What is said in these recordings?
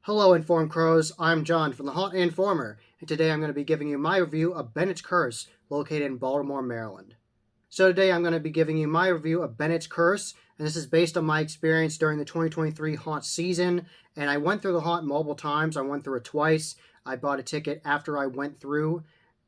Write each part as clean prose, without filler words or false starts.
Hello, Informed Crows. I'm John from the Haunt Informer, and today I'm going to be giving you my review of Bennett's Curse, located in Baltimore, Maryland. So today I'm going to be giving you my review of Bennett's Curse, and this is based on my experience during the 2023 haunt season. And I went through the haunt multiple times. I went through it twice. I bought a ticket after I went through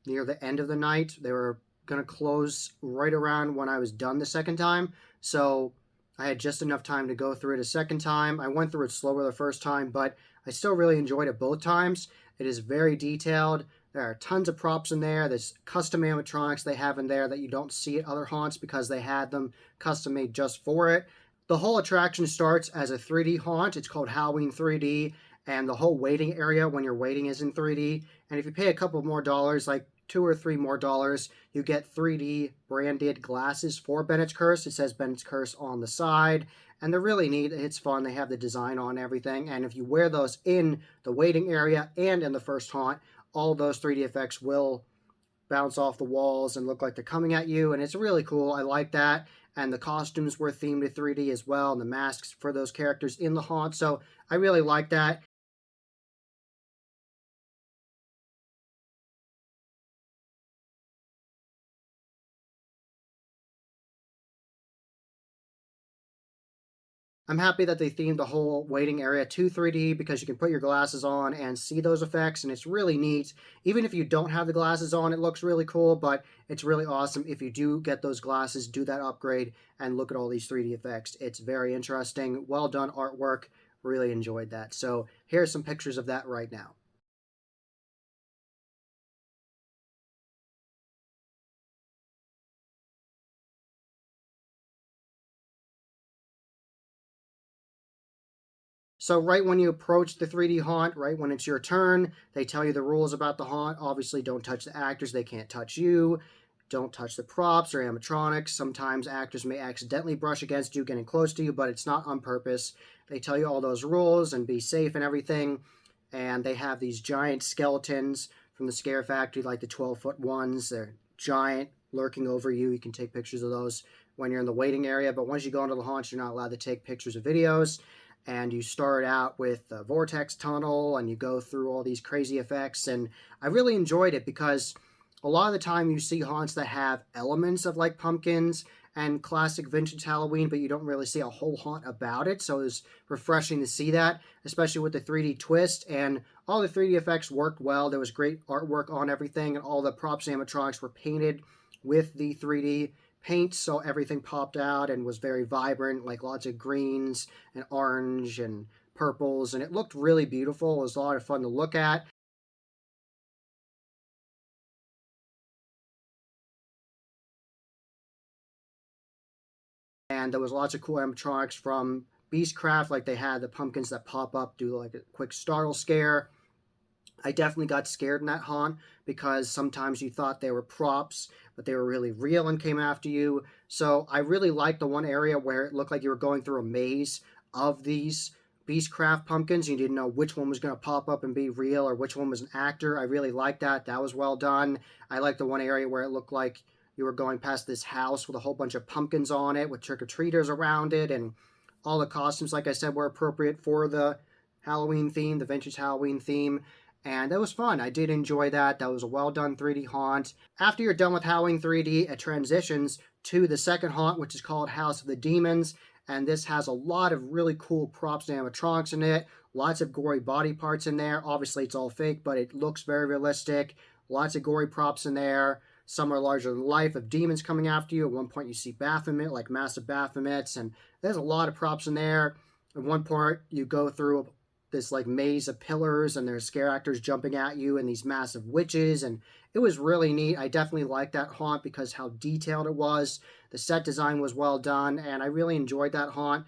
near the end of the night. They were going to close right around when I was done the second time, so I had just enough time to go through it a second time. I went through it slower the first time, but I still really enjoyed it both times. It is very detailed. There are tons of props in there. There's custom animatronics they have in there that you don't see at other haunts because they had them custom made just for it. The whole attraction starts as a 3D haunt. It's called Halloween 3D, and the whole waiting area when you're waiting is in 3D. And if you pay a couple more dollars, like $2 or $3 more, you get 3D branded glasses for Bennett's Curse. It says Bennett's Curse on the side, and they're really neat. It's fun. They have the design on everything, and if you wear those in the waiting area and in the first haunt, all those 3D effects will bounce off the walls and look like they're coming at you, and it's really cool. I like that. And the costumes were themed to 3D as well, and the masks for those characters in the haunt, so I really like that. I'm happy that they themed the whole waiting area to 3D because you can put your glasses on and see those effects, and it's really neat. Even if you don't have the glasses on, it looks really cool, but it's really awesome if you do get those glasses, do that upgrade, and look at all these 3D effects. It's very interesting. Well done artwork. Really enjoyed that. So here's some pictures of that right now. So right when you approach the 3D haunt, right when it's your turn, they tell you the rules about the haunt. Obviously, don't touch the actors. They can't touch you. Don't touch the props or animatronics. Sometimes actors may accidentally brush against you, getting close to you, but it's not on purpose. They tell you all those rules and be safe and everything. And they have these giant skeletons from the Scare Factory, like the 12-foot ones. They're giant, lurking over you. You can take pictures of those when you're in the waiting area. But once you go into the haunt, you're not allowed to take pictures or videos. And you start out with the vortex tunnel and you go through all these crazy effects, and I really enjoyed it because a lot of the time you see haunts that have elements of like pumpkins and classic vintage Halloween, but you don't really see a whole haunt about it, so it was refreshing to see that, especially with the 3D twist, and all the 3D effects worked well. There was great artwork on everything, and all the props and animatronics were painted with the 3D paint, so everything popped out and was very vibrant, like lots of greens and orange and purples, and it looked really beautiful. It was a lot of fun to look at. And there was lots of cool animatronics from Beastcraft, like they had the pumpkins that pop up, do like a quick startle scare. I definitely got scared in that haunt because sometimes you thought they were props, but they were really real and came after you. So I really liked the one area where it looked like you were going through a maze of these Beastcraft pumpkins. You didn't know which one was going to pop up and be real or which one was an actor. I really liked that. That was well done. I liked the one area where it looked like you were going past this house with a whole bunch of pumpkins on it with trick-or-treaters around it, and all the costumes, like I said, were appropriate for the Halloween theme, the vintage Halloween theme. And that was fun. I did enjoy that. That was a well done 3D haunt. After you're done with Halloween 3D, it transitions to the second haunt, which is called House of the Demons. And this has a lot of really cool props and animatronics in it. Lots of gory body parts in there. Obviously, it's all fake, but it looks very realistic. Lots of gory props in there. Some are larger than life of demons coming after you. At one point, you see Baphomet, like massive Baphomets, and there's a lot of props in there. At one part, you go through this like maze of pillars, and there's scare actors jumping at you and these massive witches, and it was really neat. I definitely liked that haunt because how detailed it was. The set design was well done, and I really enjoyed that haunt.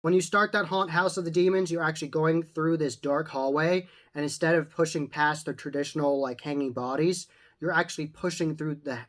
When you start that haunt, House of the Demons, you're actually going through this dark hallway, and instead of pushing past the traditional like hanging bodies, you're actually pushing through the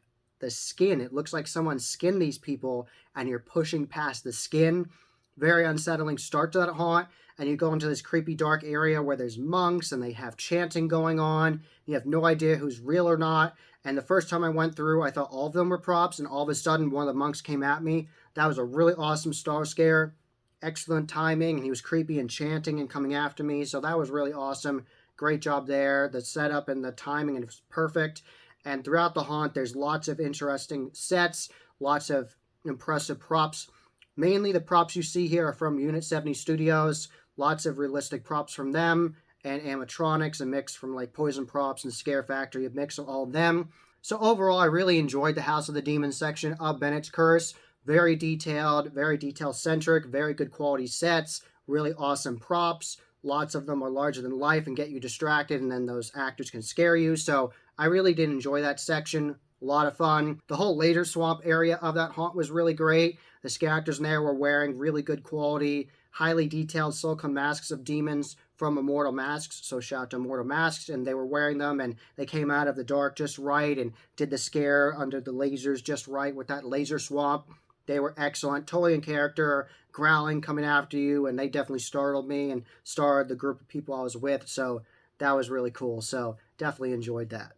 skin. It looks like someone skinned these people, and you're pushing past the skin. Very unsettling start to that haunt, and you go into this creepy dark area where there's monks and they have chanting going on. You have no idea who's real or not. And the first time I went through, I thought all of them were props, and all of a sudden one of the monks came at me. That was a really awesome star scare. excellent timing, and he was creepy and chanting and coming after me. So that was really awesome. Great job there. The setup and the timing, and it was perfect. And throughout the haunt, there's lots of interesting sets, lots of impressive props. Mainly the props you see here are from Unit 70 Studios. Lots of realistic props from them and animatronics, a mix from like Poison Props and Scare Factory, a mix of all of them. So overall, I really enjoyed the House of the Demons section of Bennett's Curse. Very detailed, very detail centric, very good quality sets, really awesome props. Lots of them are larger than life and get you distracted, and then those actors can scare you. So I really did enjoy that section. A lot of fun. The whole laser swamp area of that haunt was really great. The scare actors in there were wearing really good quality, highly detailed silicone masks of demons from Immortal Masks. So shout out to Immortal Masks. And they were wearing them, and they came out of the dark just right and did the scare under the lasers just right with that laser swamp. They were excellent, totally in character, growling, coming after you, and they definitely startled me and startled the group of people I was with. So that was really cool. So definitely enjoyed that.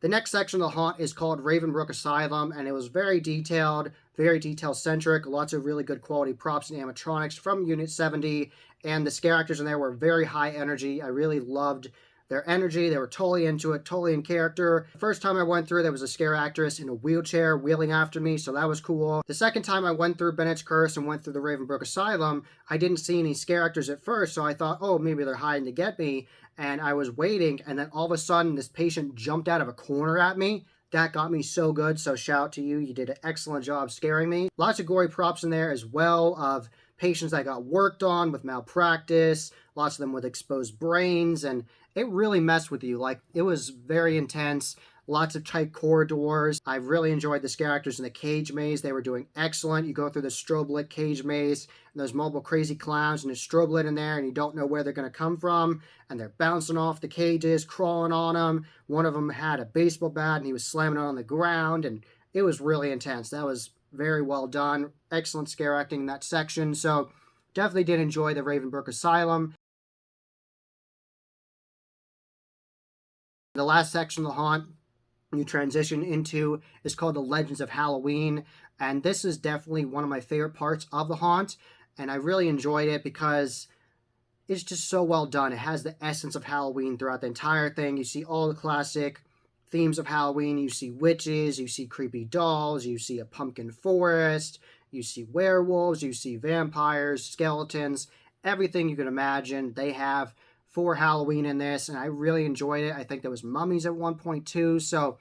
The next section of the haunt is called Ravenbrook Asylum, and it was very detail centric, lots of really good quality props and animatronics from Unit 70, and the scare actors in there were very high energy. I really loved their energy. They were totally into it, totally in character. The first time I went through, there was a scare actress in a wheelchair wheeling after me, so that was cool. The second time I went through Bennett's Curse and went through the Ravenbrook Asylum, I didn't see any scare actors at first, so I thought, oh, maybe they're hiding to get me, and I was waiting, and then all of a sudden, this patient jumped out of a corner at me. That got me so good, so shout out to you. You did an excellent job scaring me. Lots of gory props in there as well of patients that got worked on with malpractice, lots of them with exposed brains, and it really messed with you. Like, it was very intense. Lots of tight corridors. I really enjoyed the scare actors in the cage maze. They were doing excellent. You go through the strobe lit cage maze, and there's multiple crazy clowns, and there's strobe lit in there, and you don't know where they're going to come from, and they're bouncing off the cages, crawling on them. One of them had a baseball bat, and he was slamming it on the ground, and it was really intense. That was very well done. Excellent scare acting in that section. So definitely did enjoy the Ravenbrook Asylum. The last section of the haunt you transition into is called the Legends of Halloween, and this is definitely one of my favorite parts of the haunt, and I really enjoyed it because it's just so well done. It has the essence of Halloween throughout the entire thing. You see all the classic themes of Halloween. You see witches, you see creepy dolls, you see a pumpkin forest, you see werewolves, you see vampires, skeletons, everything you can imagine. They have for Halloween in this, and I really enjoyed it. I think there was mummies at one point too, so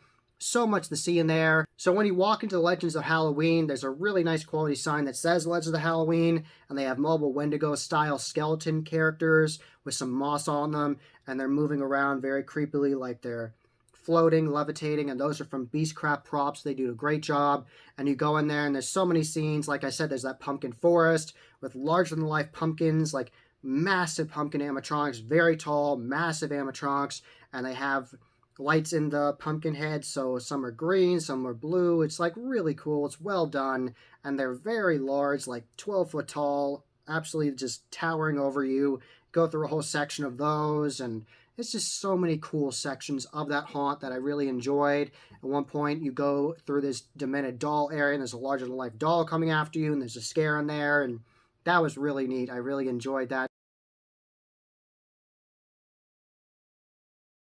much to see in there. So when you walk into the Legends of Halloween, there's a really nice quality sign that says Legends of Halloween, and they have mobile Wendigo style skeleton characters with some moss on them, and they're moving around very creepily like they're floating, levitating, and those are from Beastcraft props. They do a great job. And you go in there, and there's so many scenes. Like I said, there's that pumpkin forest with larger than life pumpkins, like massive pumpkin animatronics, very tall, massive animatronics, and they have lights in the pumpkin head, so some are green, some are blue. It's like really cool. It's well done, and they're very large, like 12 foot tall, absolutely just towering over you. Go through a whole section of those, and it's just so many cool sections of that haunt that I really enjoyed. At one point, you go through this demented doll area, and there's a larger than life doll coming after you, and there's a scare in there, and that was really neat. I really enjoyed that.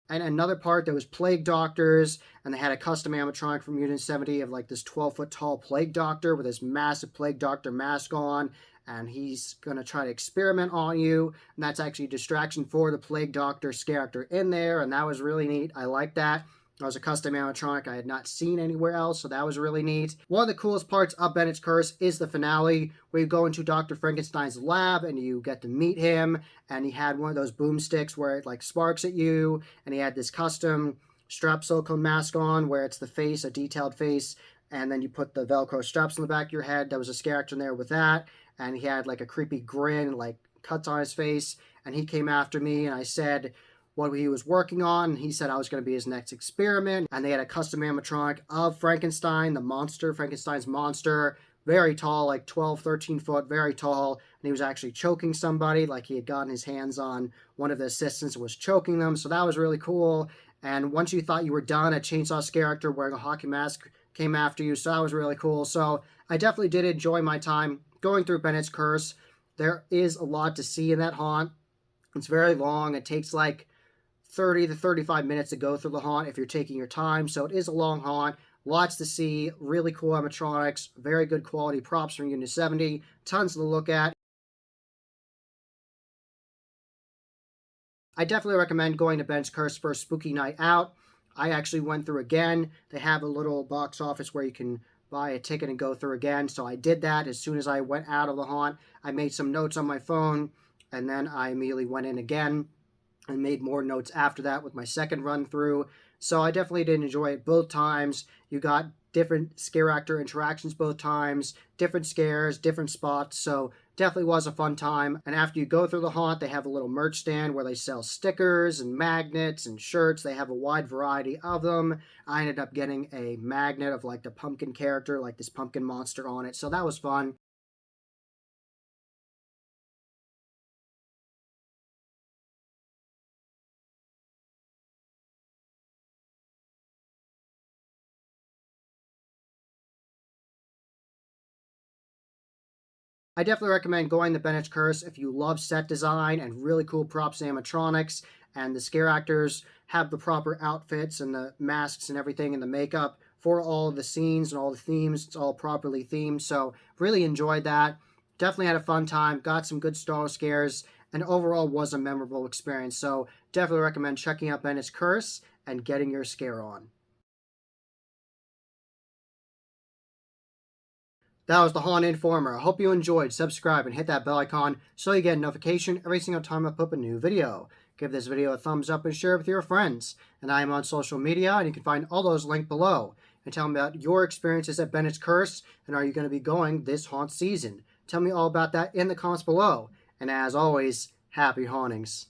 And another part, there was plague doctors, and they had a custom animatronic from Unit 70 of like this 12 foot tall plague doctor with his massive plague doctor mask on, and he's going to try to experiment on you, and that's actually a distraction for the plague doctor character in there, and that was really neat. I like that. That was a custom animatronic I had not seen anywhere else, so that was really neat. One of the coolest parts of Bennett's Curse is the finale, where you go into Dr. Frankenstein's lab and you get to meet him, and he had one of those boomsticks where it like sparks at you, and he had this custom strap silicone mask on where it's the face, a detailed face, and then you put the Velcro straps on the back of your head. There was a scare actor in there with that, and he had like a creepy grin, like cuts on his face, and he came after me, and I said what he was working on. He said I was going to be his next experiment. And they had a custom animatronic of Frankenstein, the monster, Frankenstein's monster, very tall, like 12, 13 foot, very tall. And he was actually choking somebody, like he had gotten his hands on one of the assistants and was choking them. So that was really cool. And once you thought you were done, a chainsaw character wearing a hockey mask came after you, so that was really cool. So I definitely did enjoy my time going through Bennett's Curse. There is a lot to see in that haunt. It's very long. It takes like 30 to 35 minutes to go through the haunt if you're taking your time. So it is a long haunt. Lots to see. Really cool animatronics. Very good quality props from Unit 70. Tons to look at. I definitely recommend going to Ben's Curse for a spooky night out. I actually went through again. They have a little box office where you can buy a ticket and go through again. So I did that as soon as I went out of the haunt. I made some notes on my phone and then I immediately went in again and made more notes after that with my second run through. So I definitely did enjoy it both times. You got different scare actor interactions both times, different scares, different spots. So definitely was a fun time. And after you go through the haunt, they have a little merch stand where they sell stickers and magnets and shirts. They have a wide variety of them. I ended up getting a magnet of like the pumpkin character, like this pumpkin monster on it. So that was fun. I definitely recommend going to Bennett's Curse if you love set design and really cool props and animatronics, and the scare actors have the proper outfits and the masks and everything and the makeup for all of the scenes and all the themes. It's all properly themed, so really enjoyed that. Definitely had a fun time, got some good Star scares, and overall was a memorable experience. So definitely recommend checking out Bennett's Curse and getting your scare on. That was the Haunt Informer. I hope you enjoyed. Subscribe and hit that bell icon so you get a notification every single time I put up a new video. Give this video a thumbs up and share it with your friends. And I am on social media, and you can find all those linked below. And tell me about your experiences at Bennett's Curse, and are you going to be going this haunt season? Tell me all about that in the comments below. And as always, happy hauntings.